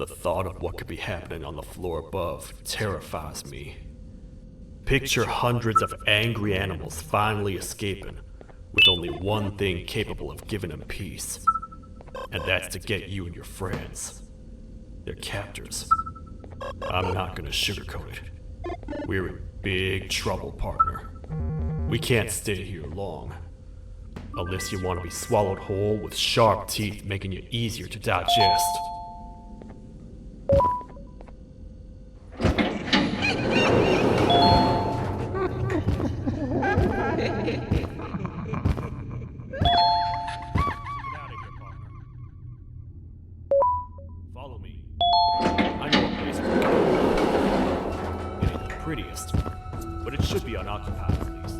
The thought of what could be happening on the floor above terrifies me. Picture hundreds of angry animals finally escaping, with only one thing capable of giving them peace. And that's to get you and your friends. Their captors. I'm not gonna sugarcoat it. We're in big trouble, partner. We can't stay here long. Unless you want to be swallowed whole with sharp teeth making you easier to digest. Follow me. I know a place where it ain't the prettiest, but it should be unoccupied at least.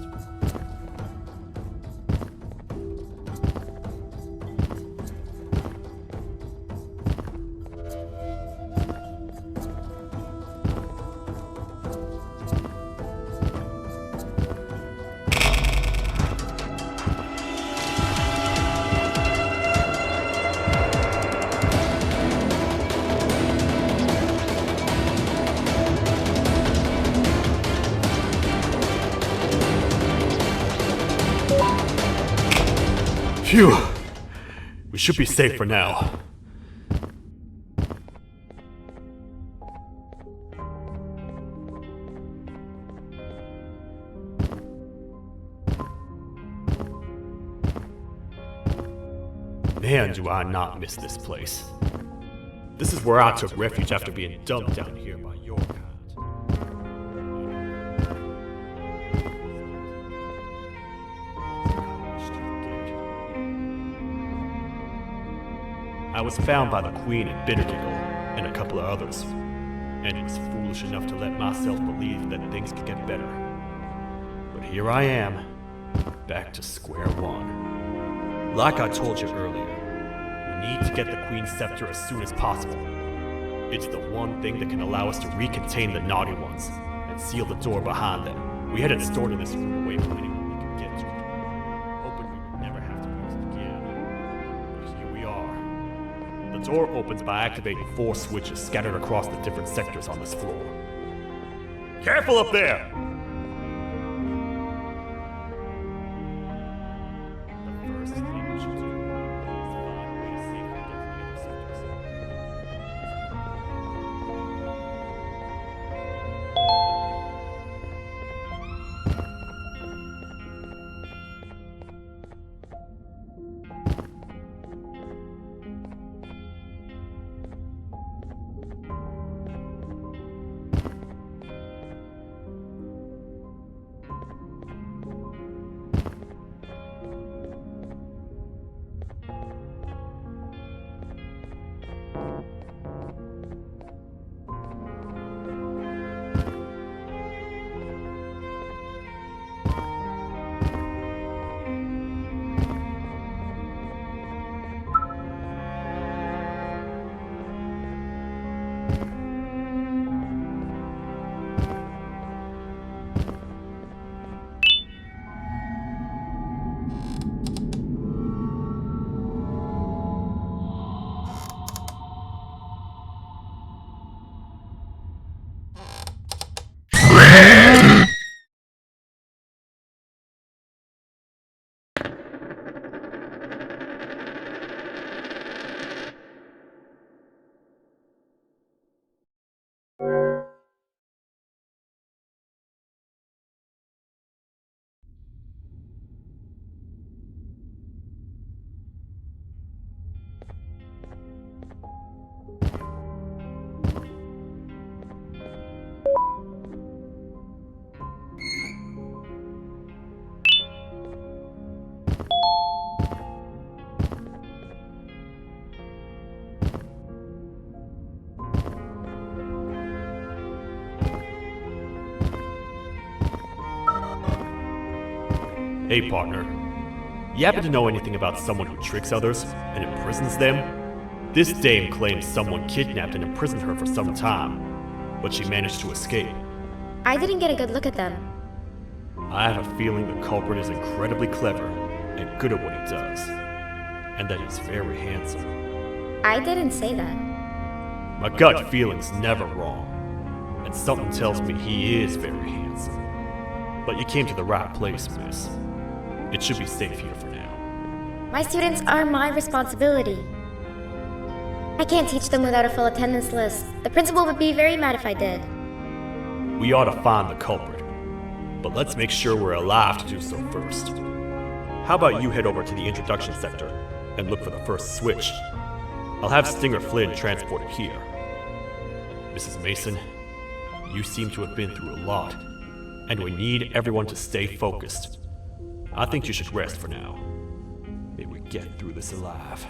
Phew! We should be safe for now. Man, do I not miss this place. This is where I took refuge after being dumped down here by your kind. I was found by the Queen at Bittergiggle and a couple of others, and was foolish enough to let myself believe that things could get better. But here I am, back to square one. Like I told you earlier, we need to get the Queen's scepter as soon as possible. It's the one thing that can allow us to recontain the naughty ones and seal the door behind them. We had it stored in this room away from anyone we could get to it, hoping we would never have to use it again. But here we are. The door opens by activating 4 switches scattered across the different sectors on this floor. Careful up there! The first thing we should do is find a way to safely get to the other sectors. Hey partner, you happen to know anything about someone who tricks others and imprisons them? This dame claims someone kidnapped and imprisoned her for some time, but she managed to escape. I didn't get a good look at them. I have a feeling the culprit is incredibly clever and good at what he does, and that he's very handsome. I didn't say that. My gut feeling's never wrong, and something tells me he is very handsome. But you came to the right place, miss. It should be safe here for now. My students are my responsibility. I can't teach them without a full attendance list. The principal would be very mad if I did. We ought to find the culprit, but let's make sure we're alive to do so first. How about you head over to the introduction sector and look for the first switch? I'll have Stinger Flynn transported here. Mrs. Mason, you seem to have been through a lot, and we need everyone to stay focused. I think you should rest for now. May we get through this alive.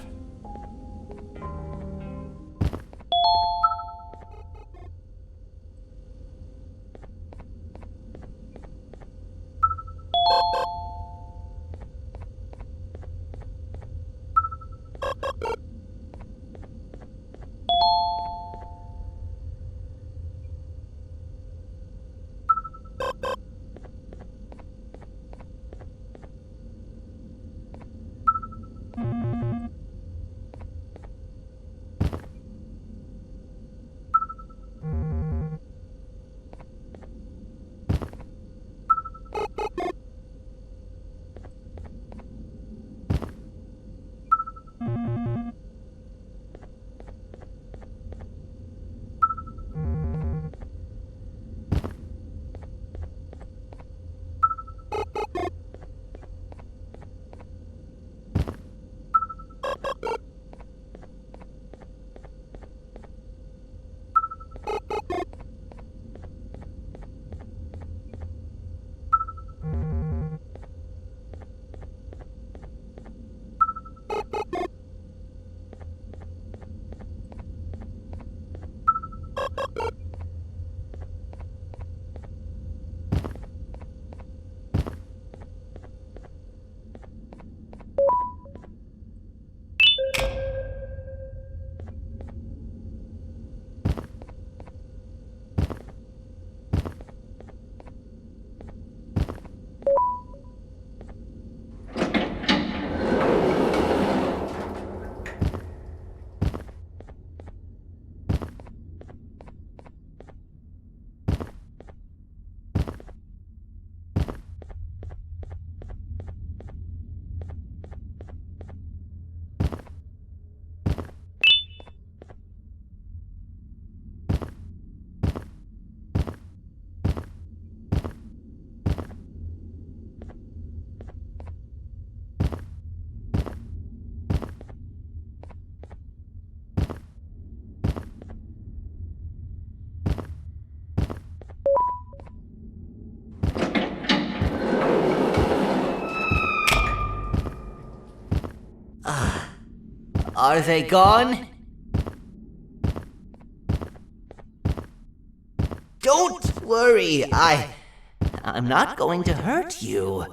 Are they gone? Don't worry, I'm not going to hurt you.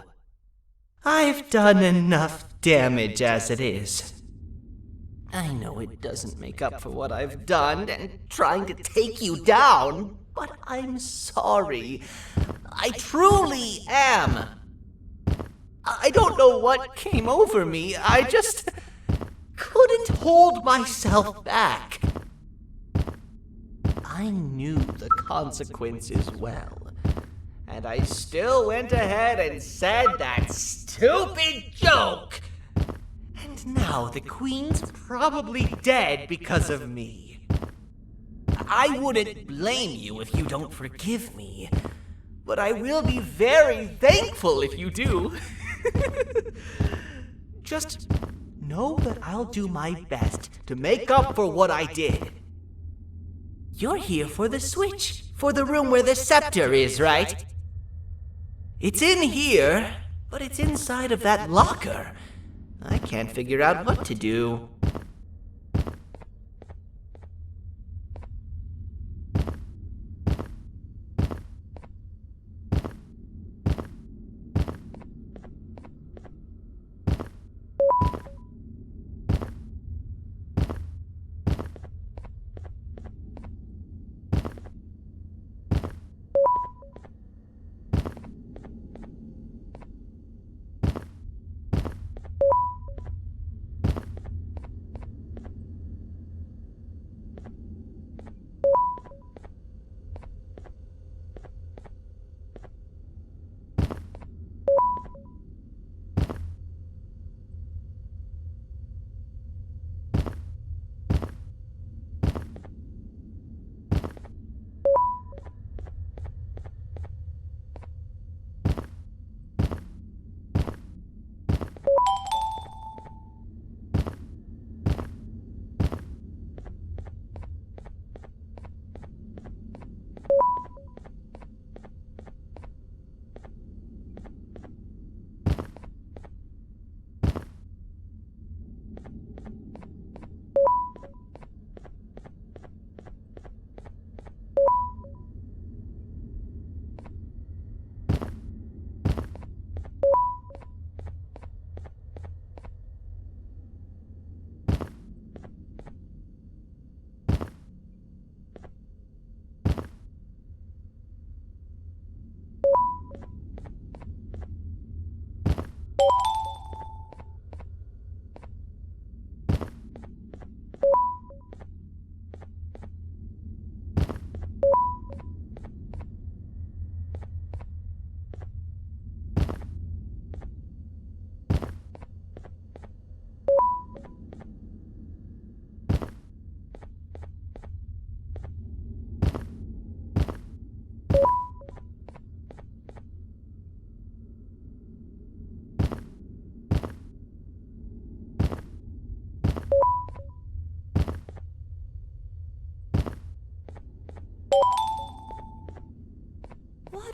I've done enough damage as it is. I know it doesn't make up for what I've done and trying to take you down, but I'm sorry. I truly am. I don't know what came over me. I just couldn't hold myself back. I knew the consequences well, and I still went ahead and said that stupid joke. And now the Queen's probably dead because of me. I wouldn't blame you if you don't forgive me, but I will be very thankful if you do. Just know that I'll do my best to make up for what I did. You're here for the switch, for the room where the scepter is, right? It's in here, but it's inside of that locker. I can't figure out what to do.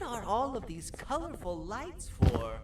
are all of these colorful lights for?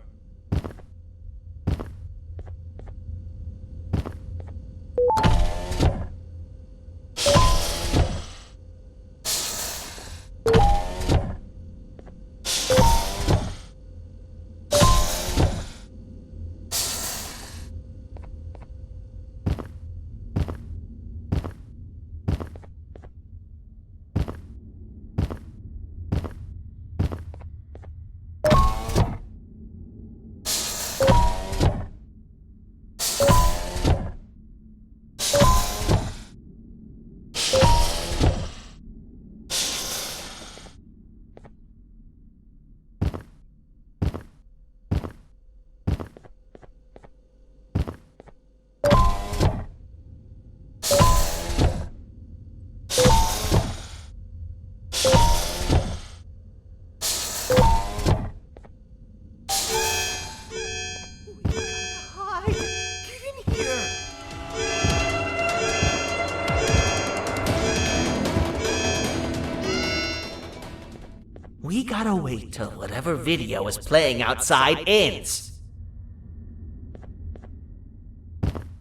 We gotta wait till whatever video is playing outside ends.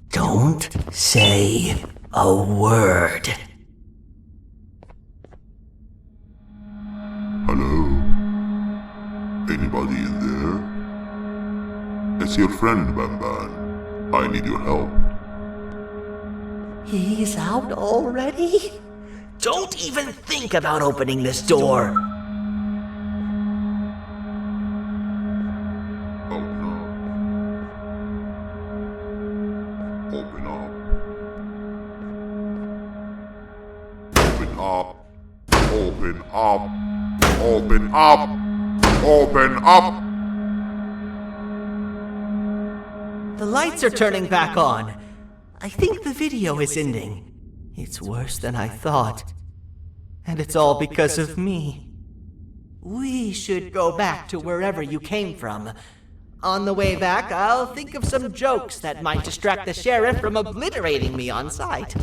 Don't say a word. Hello? Anybody in there? It's your friend, Banban. I need your help. He's out already? Don't even think about opening this door. Open up. Open up. Open up. Open up. Open up. The lights are turning back on. I think the video is ending. It's worse than I thought. And it's all because of me. We should go back to wherever you came from. On the way back, I'll think of some jokes that might distract the sheriff from obliterating me on sight.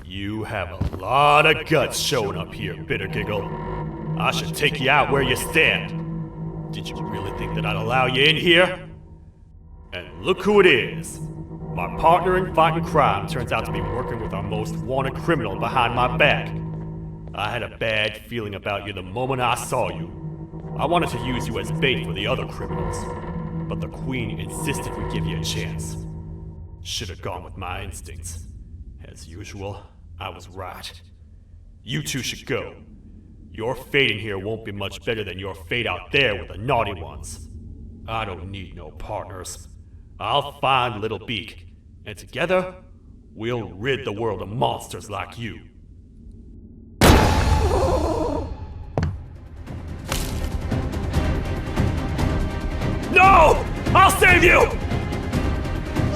You have a lot of guts showing up here, Bitter Giggle. I should take you out where you stand. Did you really think that I'd allow you in here? And look who it is. My partner in fighting crime turns out to be working with our most wanted criminal behind my back. I had a bad feeling about you the moment I saw you. I wanted to use you as bait for the other criminals, but the Queen insisted we give you a chance. Should have gone with my instincts. As usual, I was right. You two should go. Your fate in here won't be much better than your fate out there with the naughty ones. I don't need no partners. I'll find Little Beak, and together, we'll rid the world of monsters like you. No! I'll save you!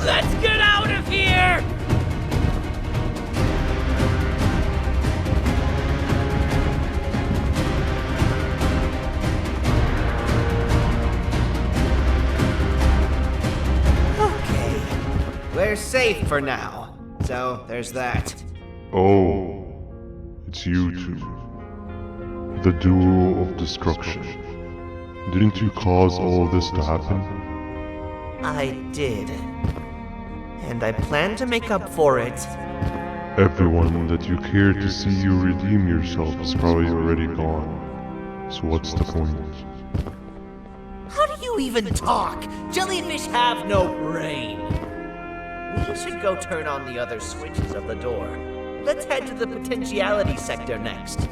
Let's get out of here! We're safe for now, so there's that. Oh, it's you two. The duo of destruction. Didn't you cause all of this to happen? I did. And I plan to make up for it. Everyone that you cared to see you redeem yourself is probably already gone. So what's the point? How do you you even talk? Jellyfish have no brain. We should go turn on the other switches of the door. Let's head to the potentiality sector next.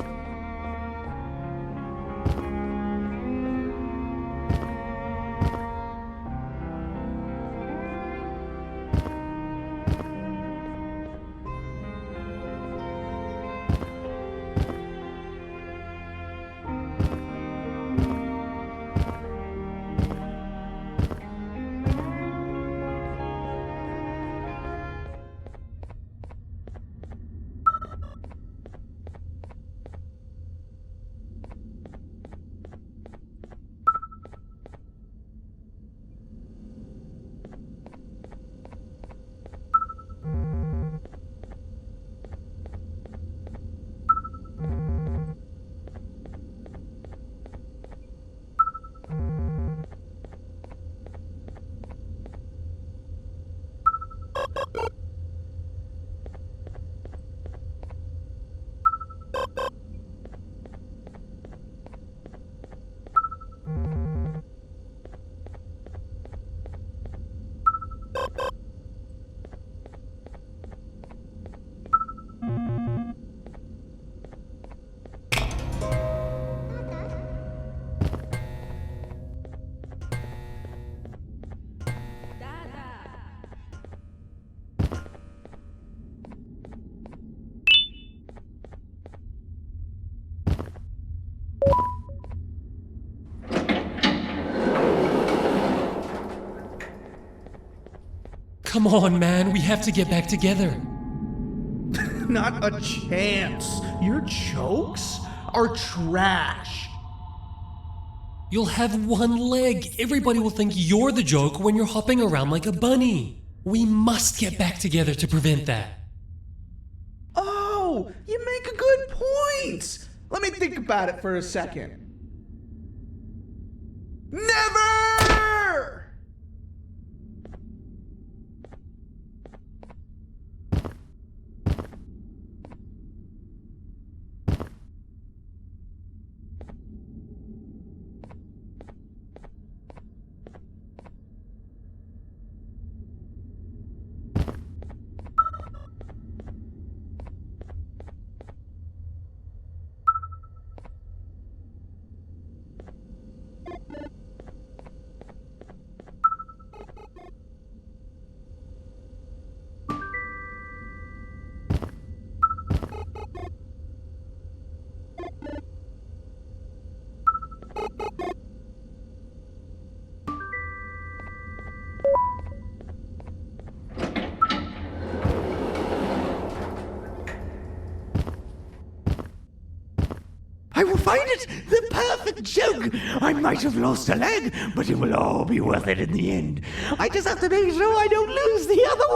Come on, man, we have to get back together. Not a chance. Your jokes are trash. You'll have one leg. Everybody will think you're the joke when you're hopping around like a bunny. We must get back together to prevent that. Oh, you make a good point. Let me think about it for a second. Never! I will find it! The perfect joke! I might have lost a leg, but it will all be worth it in the end. I just have to make sure I don't lose the other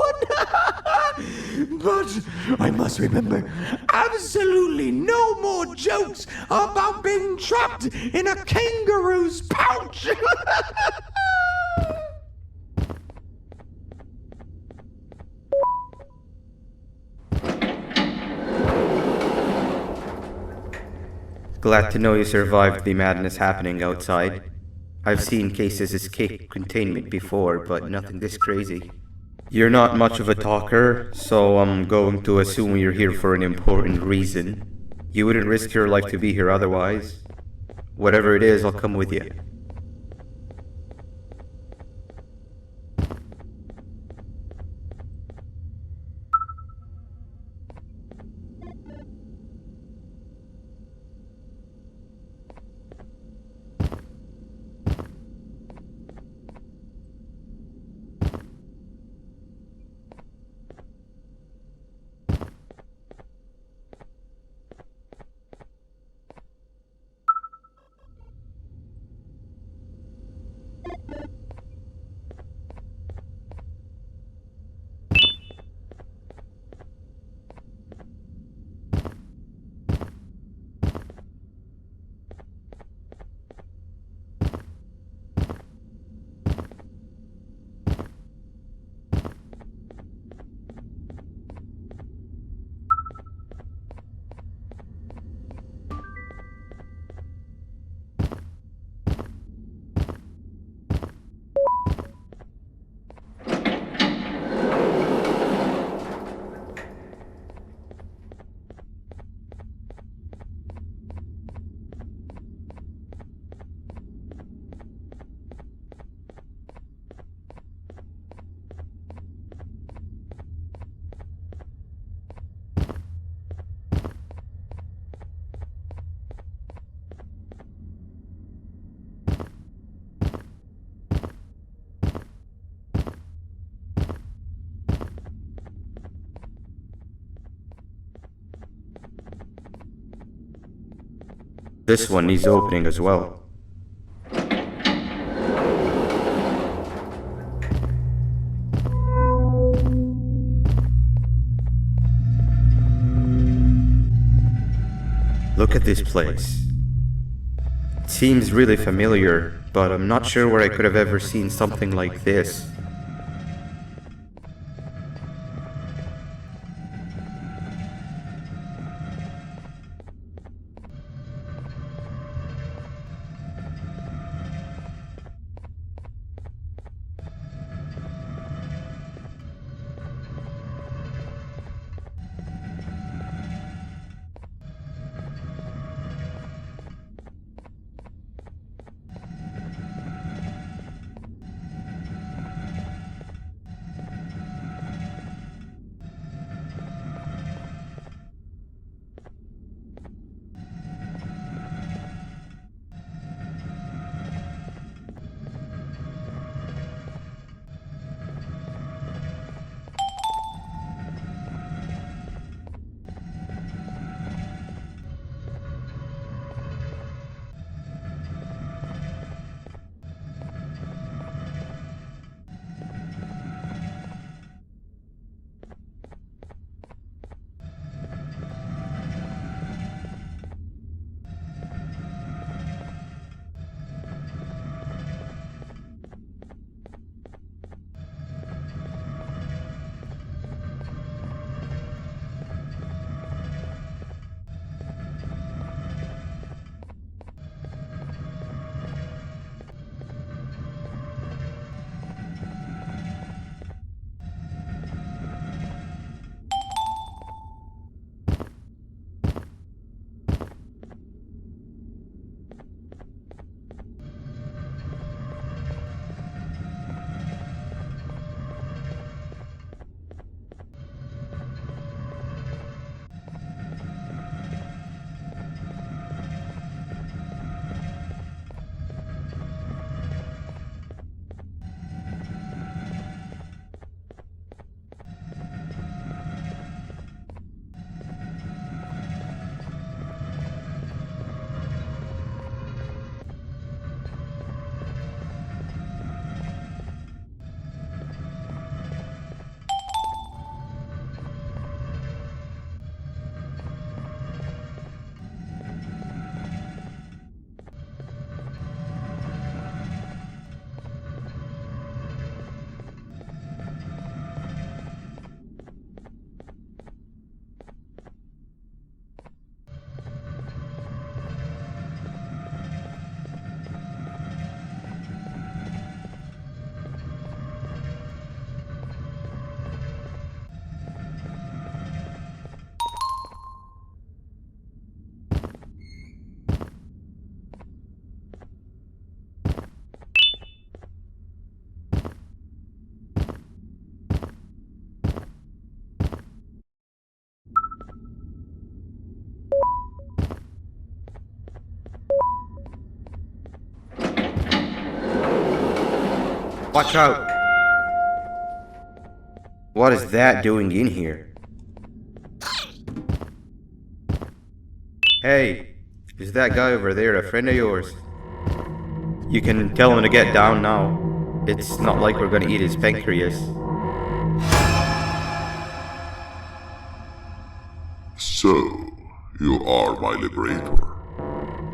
one! But I must remember, absolutely no more jokes about being trapped in a kangaroo's pouch! Glad to know you survived the madness happening outside. I've seen cases escape containment before, but nothing this crazy. You're not much of a talker, so I'm going to assume you're here for an important reason. You wouldn't risk your life to be here otherwise. Whatever it is, I'll come with you. This one needs opening as well. Look at this place. It seems really familiar, but I'm not sure where I could have ever seen something like this. Watch out! What is that doing in here? Hey, is that guy over there a friend of yours? You can tell him to get down now. It's not like we're gonna eat his pancreas. So, you are my liberator.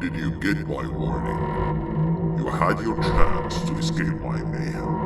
Did you get my warning? You had your chance to escape my mayhem.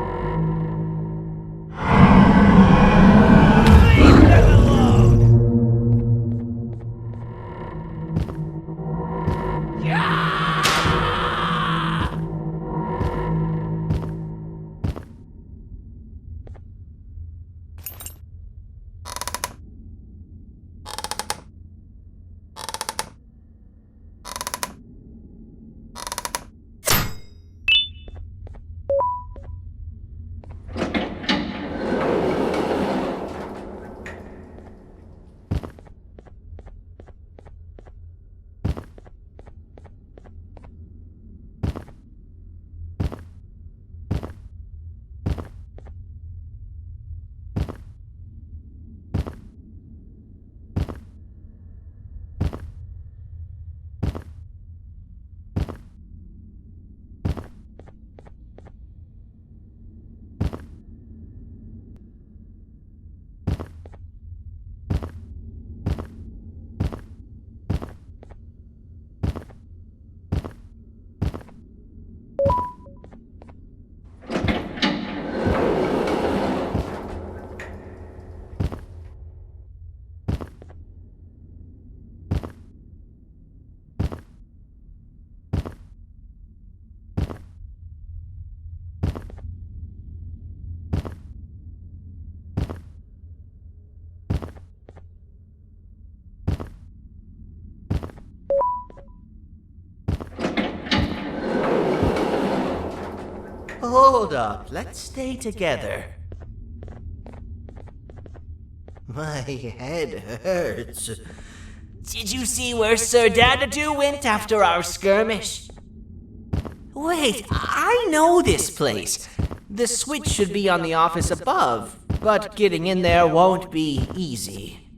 Hold up, let's stay together. My head hurts. Did you see where Sir Dadadoo went after our skirmish? Wait, I know this place. The switch should be on the office above, but getting in there won't be easy.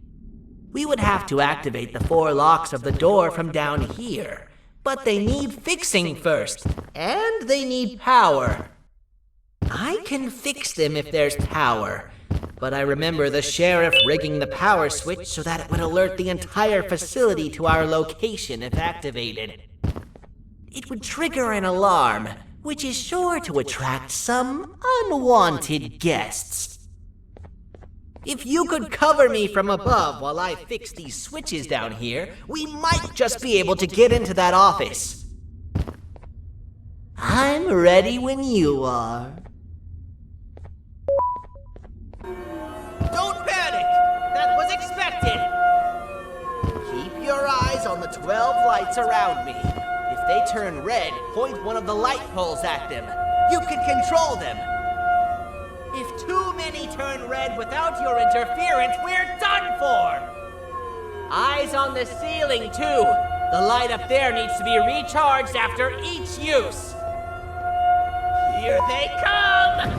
We would have to activate the 4 locks of the door from down here, but they need fixing first, and they need power. I can fix them if there's power, but I remember the sheriff rigging the power switch so that it would alert the entire facility to our location if activated. It would trigger an alarm, which is sure to attract some unwanted guests. If you could cover me from above while I fix these switches down here, we might just be able to get into that office. I'm ready when you are. Don't panic! That was expected! Keep your eyes on the 12 lights around me. If they turn red, point one of the light poles at them. You can control them. If too many turn red without your interference, we're done for! Eyes on the ceiling, too. The light up there needs to be recharged after each use. Here they come!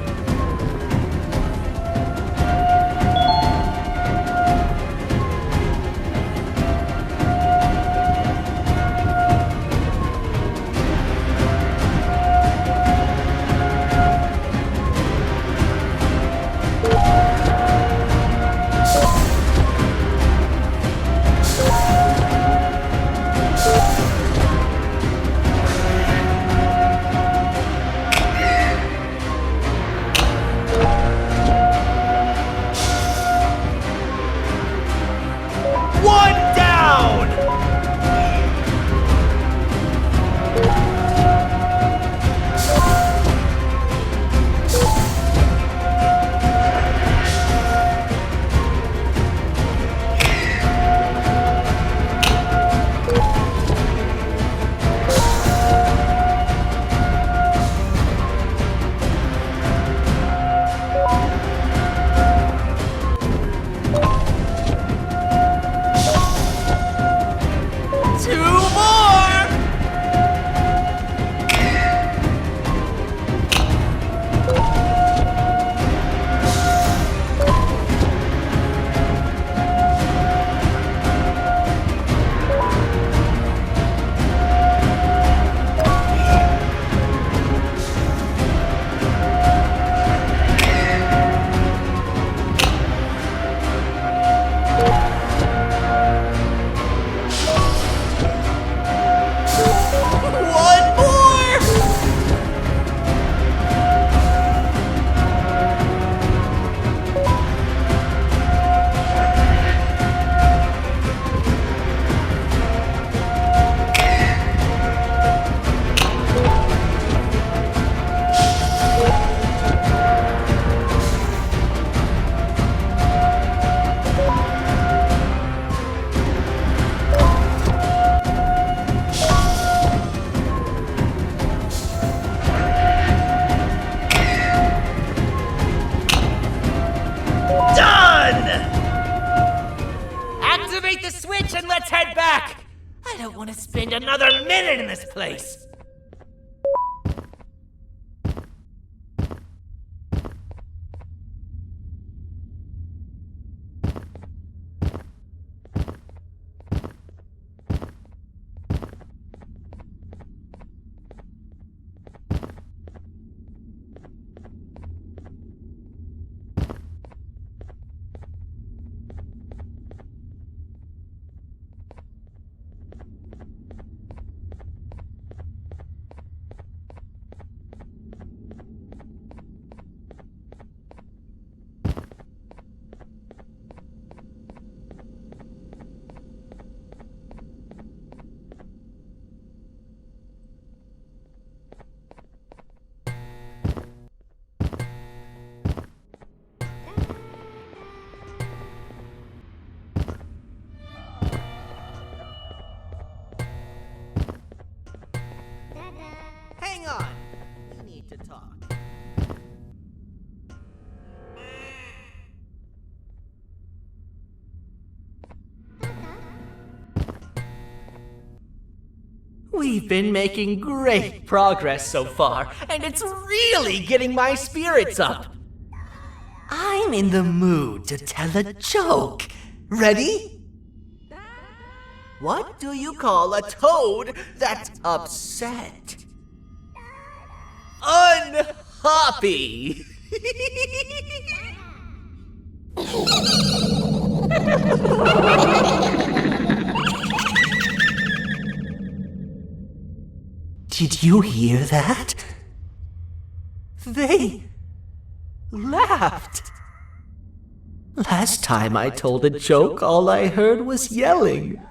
Another minute in this place! We've been making great progress so far, and it's really getting my spirits up. I'm in the mood to tell a joke. Ready? What do you call a toad that's upset? Unhappy! Did you hear that? They laughed. Last time I told a joke, all I heard was yelling.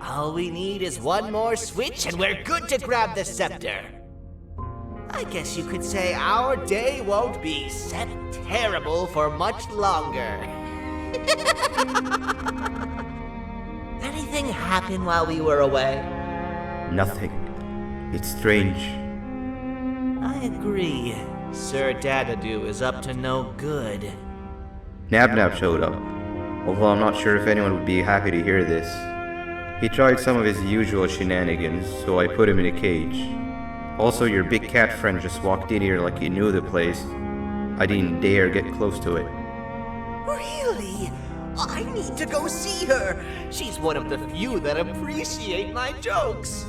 All we need is one more switch and we're good to grab the scepter. I guess you could say our day won't be terrible for much longer. Anything happen while we were away? Nothing. It's strange. I agree. Sir Dadadoo is up to no good. Nab showed up, although I'm not sure if anyone would be happy to hear this. He tried some of his usual shenanigans, so I put him in a cage. Also, your big cat friend just walked in here like he knew the place. I didn't dare get close to it. Really? I need to go see her. She's one of the few that appreciate my jokes.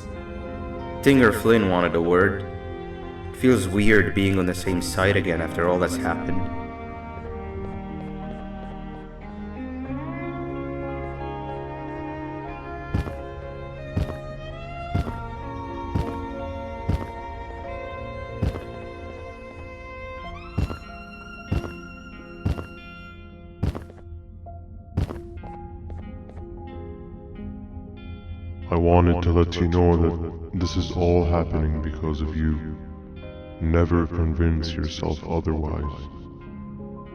Stinger Flynn wanted a word. It feels weird being on the same side again after all that's happened. I wanted to let you know that this is all happening because of you. Never convince yourself otherwise.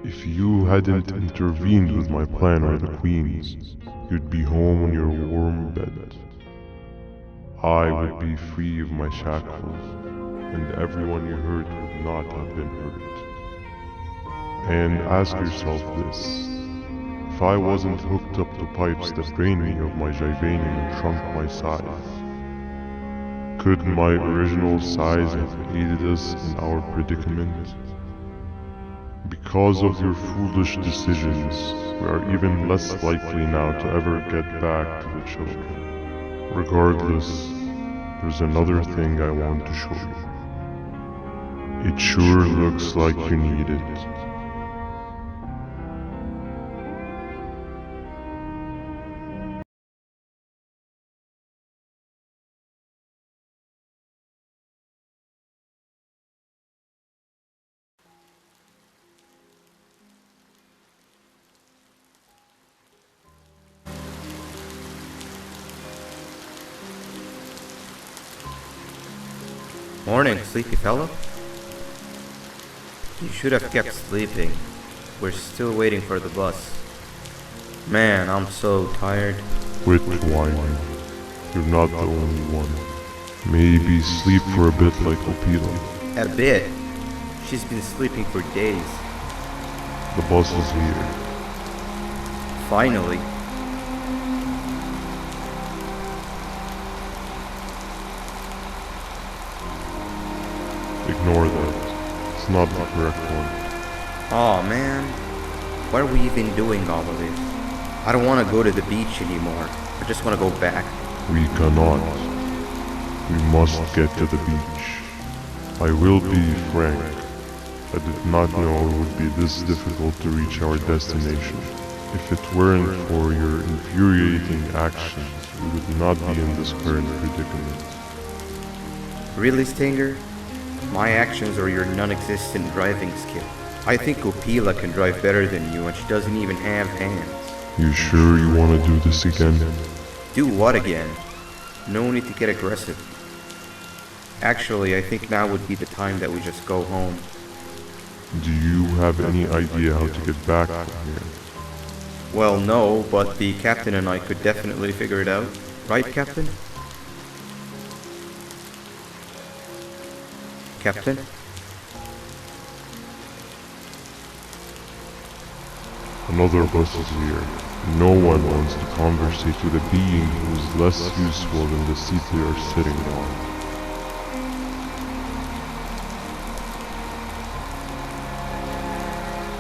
If you hadn't intervened with my plan or the Queen's, you'd be home on your warm bed. I would be free of my shackles, and everyone you hurt would not have been hurt. And ask yourself this. If I wasn't hooked up to pipes that drained me of my Jivanium and shrunk my size, could my original size have aided us in our predicament? Because of your foolish decisions, we are even less likely now to ever get back to the children. Regardless, there's another thing I want to show you. It sure looks like you need it. Morning, sleepy fellow. You should have kept sleeping. We're still waiting for the bus. Man, I'm so tired. Quit whining. You're not the only one. Maybe sleep for a bit like Opila. A bit? She's been sleeping for days. The bus is here. Finally. Ignore that. It's not the correct one. Aw, man. Why are we even doing all of this? I don't want to go to the beach anymore. I just want to go back. We cannot. We must get to the beach. I will be frank. I did not know it would be this difficult to reach our destination. If it weren't for your infuriating actions, we would not be in this current predicament. Really, Stinger? My actions are your non-existent driving skill. I think Opila can drive better than you and she doesn't even have hands. You sure you want to do this again? Do what again? No need to get aggressive. Actually, I think now would be the time that we just go home. Do you have any idea how to get back from here? Well, no, but the captain and I could definitely figure it out. Right, Captain? Captain? Another bus is here. No one wants to conversate with a being who is less useful than the seat they are sitting on.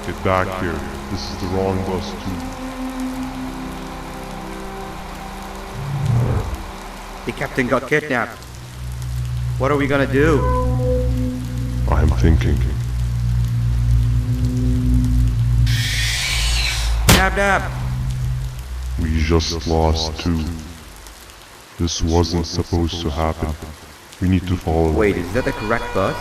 Get back here. This is the wrong bus too. The captain got kidnapped. What are we gonna do? I'm thinking. Nab nab! We just lost two. This wasn't supposed to happen. We need to follow. Wait, is that the correct bus?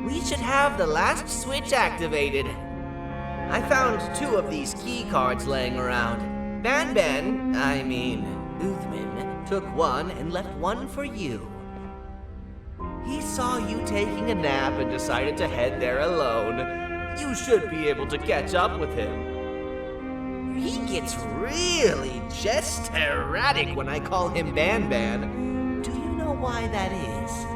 We should have the last switch activated. I found 2 of these key cards laying around. Banban, Uthman, took one and left one for you. He saw you taking a nap and decided to head there alone. You should be able to catch up with him. He gets really just erratic when I call him Banban. Do you know why that is?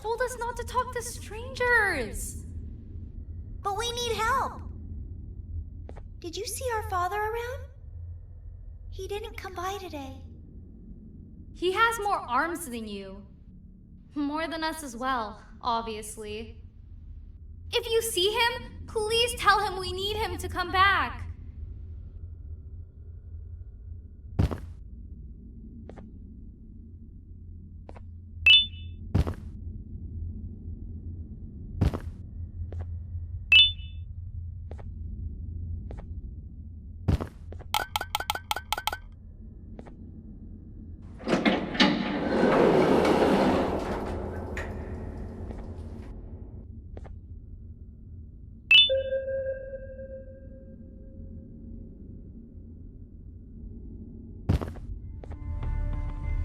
told us not to talk to strangers. But we need help. Did you see our father around? He didn't come by today. He has more arms than you. More than us as well, obviously. If you see him, please tell him we need him to come back.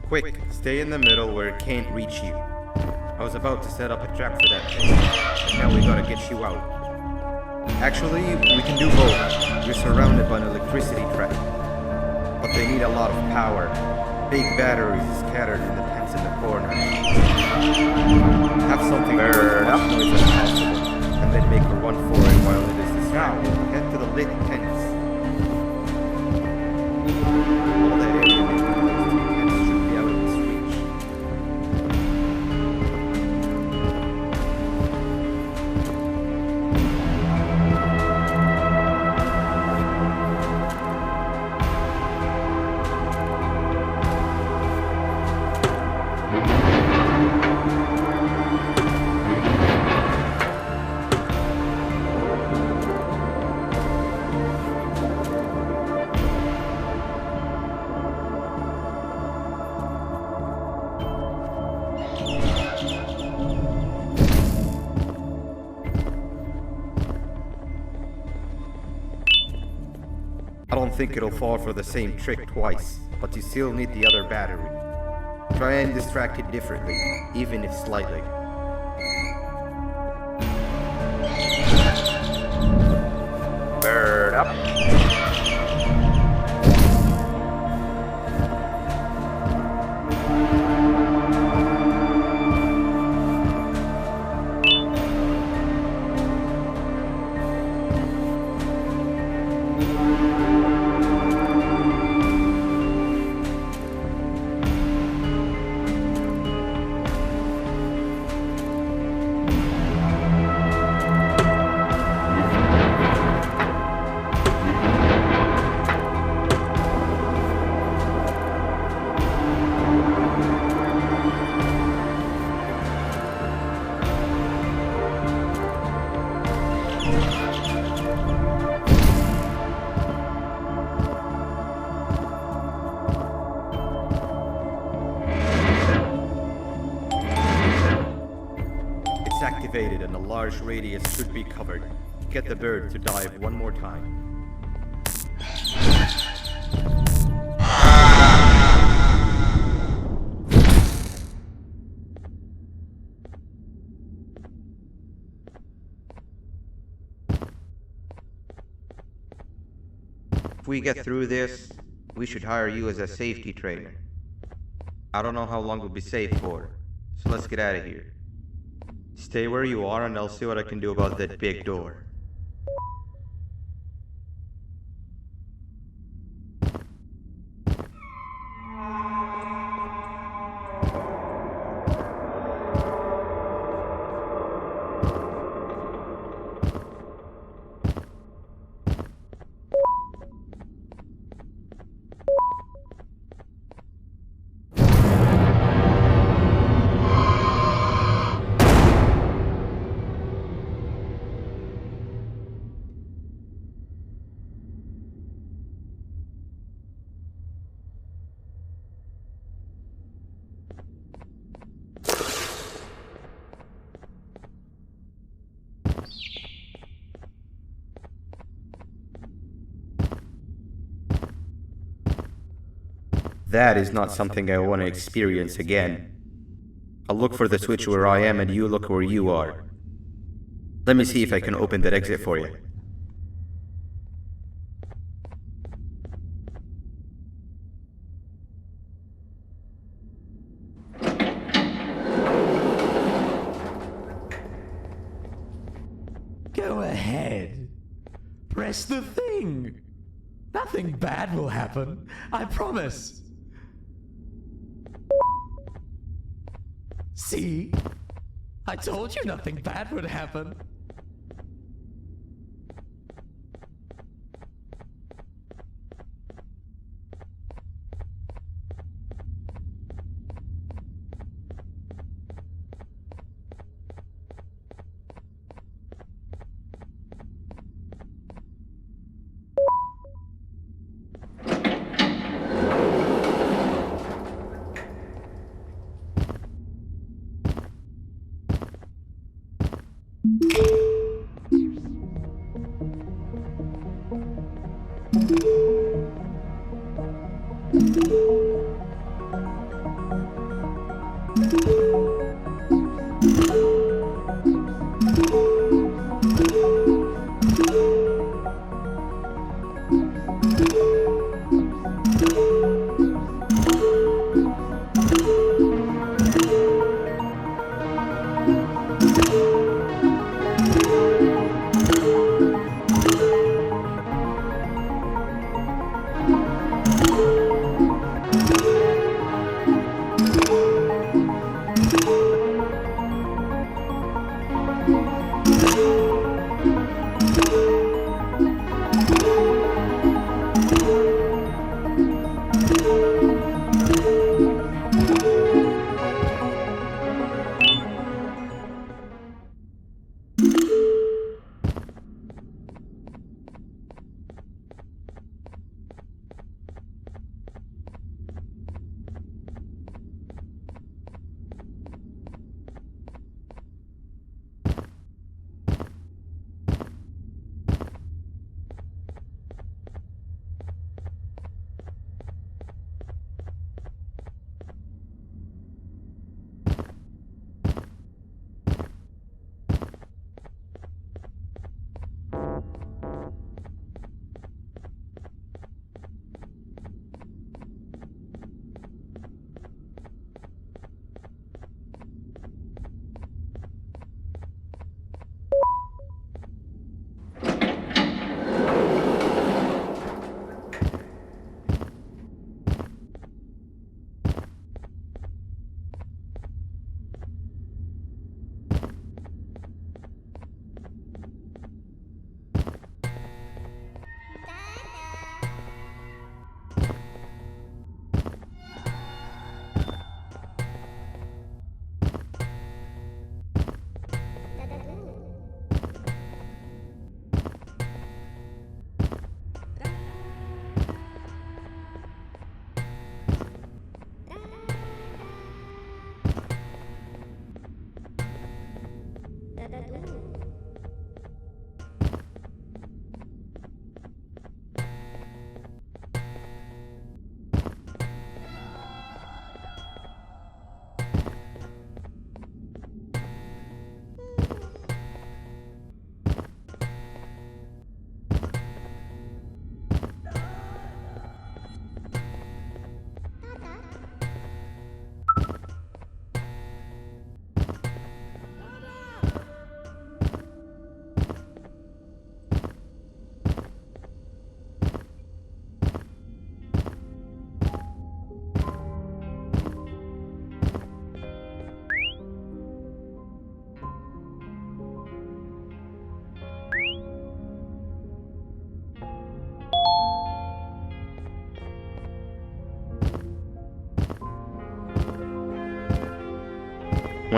Quick, stay in the middle where it can't reach you. I was about to set up a trap for that thing, but now we gotta get you out. Actually, we can do both. You're surrounded by an electricity trap, but they need a lot of power. Big batteries scattered in the tents in the corner. Have something to do as much noise as possible, and then make a run for it while it is distracted. Head to the lit tents. All that area between those two tents should be out of its reach. I don't think it'll fall for the same trick twice, but you still need the other battery. Try and distract it differently, even if slightly. Bird up. It's activated and a large radius should be covered. Get the bird to dive one more time. If we get through this, we should hire you as a safety trainer. I don't know how long we'll be safe for, so let's get out of here. Stay where you are and I'll see what I can do about that big door. That is not something I want to experience again. I'll look for the switch where I am and you look where you are. Let me see if I can open that exit for you. Go ahead. Press the thing. Nothing bad will happen. I promise. See? I told you nothing bad would happen.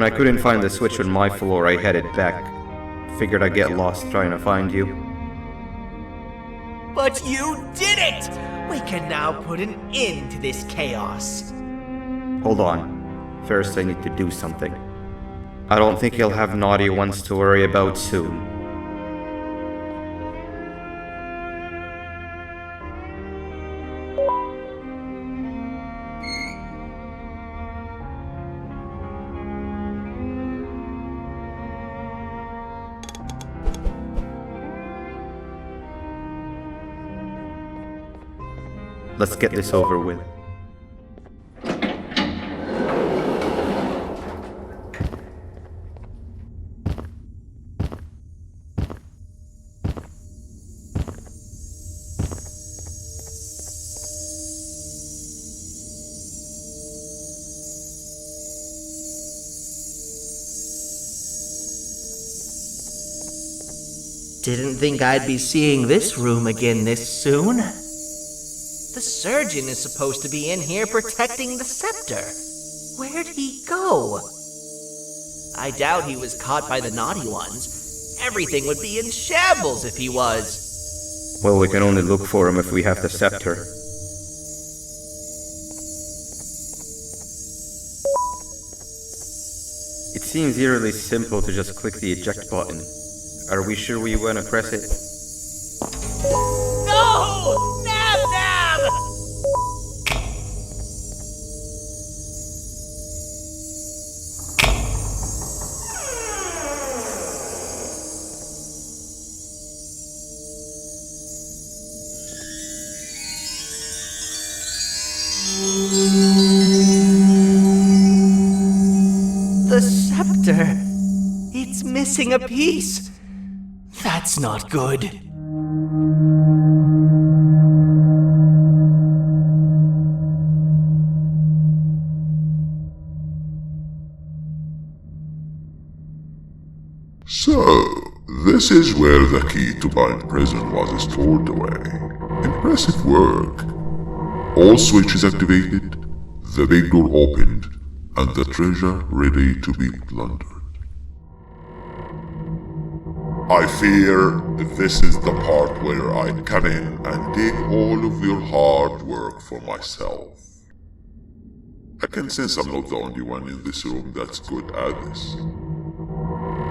When I couldn't find the switch on my floor, I headed back. Figured I'd get lost trying to find you. But you did it! We can now put an end to this chaos. Hold on. First I need to do something. I don't think he'll have naughty ones to worry about soon. Let's get this over with. Didn't think I'd be seeing this room again this soon. The surgeon is supposed to be in here protecting the scepter. Where'd he go? I doubt he was caught by the naughty ones. Everything would be in shambles if he was. Well, we can only look for him if we have the scepter. It seems eerily simple to just click the eject button. Are we sure we want to press it? No! Nab Nab! The scepter. It's missing a piece. That's not good. So, this is where the key to my prison was stored away. Impressive work. All switches activated, the big door opened, and the treasure ready to be plundered. I fear this is the part where I come in and take all of your hard work for myself. I can sense I'm not the only one in this room that's good at this.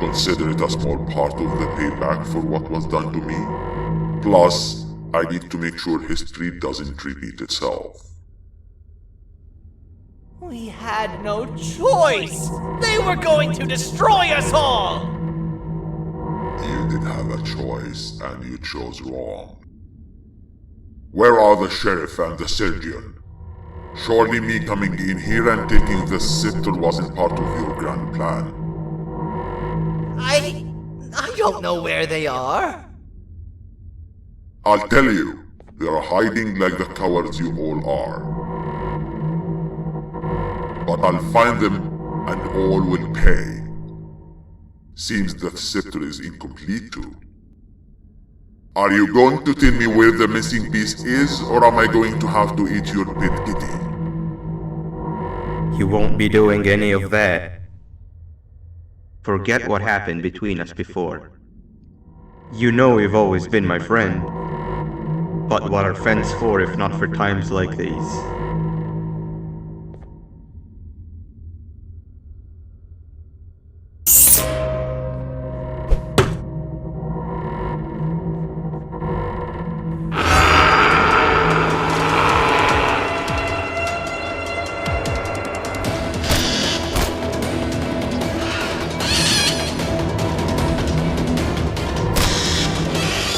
Consider it a small part of the payback for what was done to me. Plus, I need to make sure history doesn't repeat itself. We had no choice! They were going to destroy us all! You did have a choice, and you chose wrong. Where are the sheriff and the surgeon? Surely me coming in here and taking the scepter wasn't part of your grand plan. I don't know where they are. I'll tell you, they are hiding like the cowards you all are. But I'll find them, and all will pay. Seems that scepter is incomplete too. Are you going to tell me where the missing piece is, or am I going to have to eat your pet kitty? You won't be doing any of that. Forget what happened between us before. You know you've always been my friend. But what are friends for if not for times like these?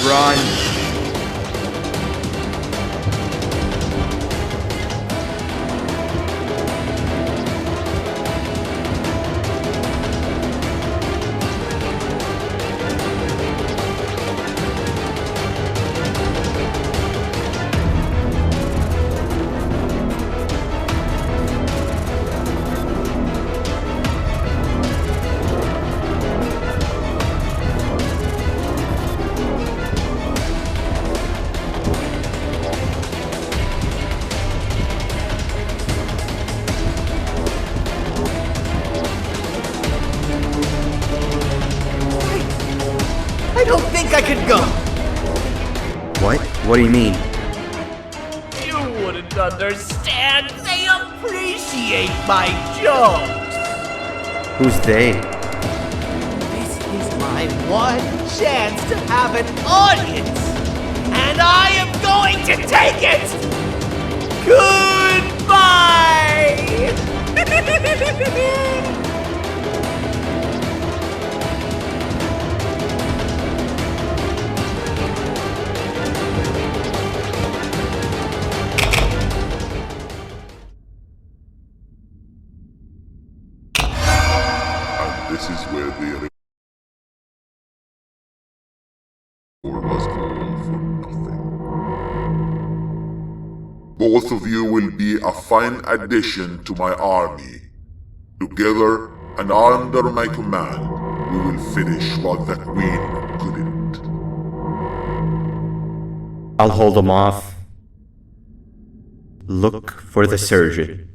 Run! I don't think I could go. What? What do you mean? You wouldn't understand. They appreciate my jokes. Who's they? This is my one chance to have an audience, and I am going to take it. Goodbye. This is where the was all for nothing. Both of you will be a fine addition to my army. Together and under my command, we will finish what the Queen couldn't. I'll hold him off. Look for the surgeon.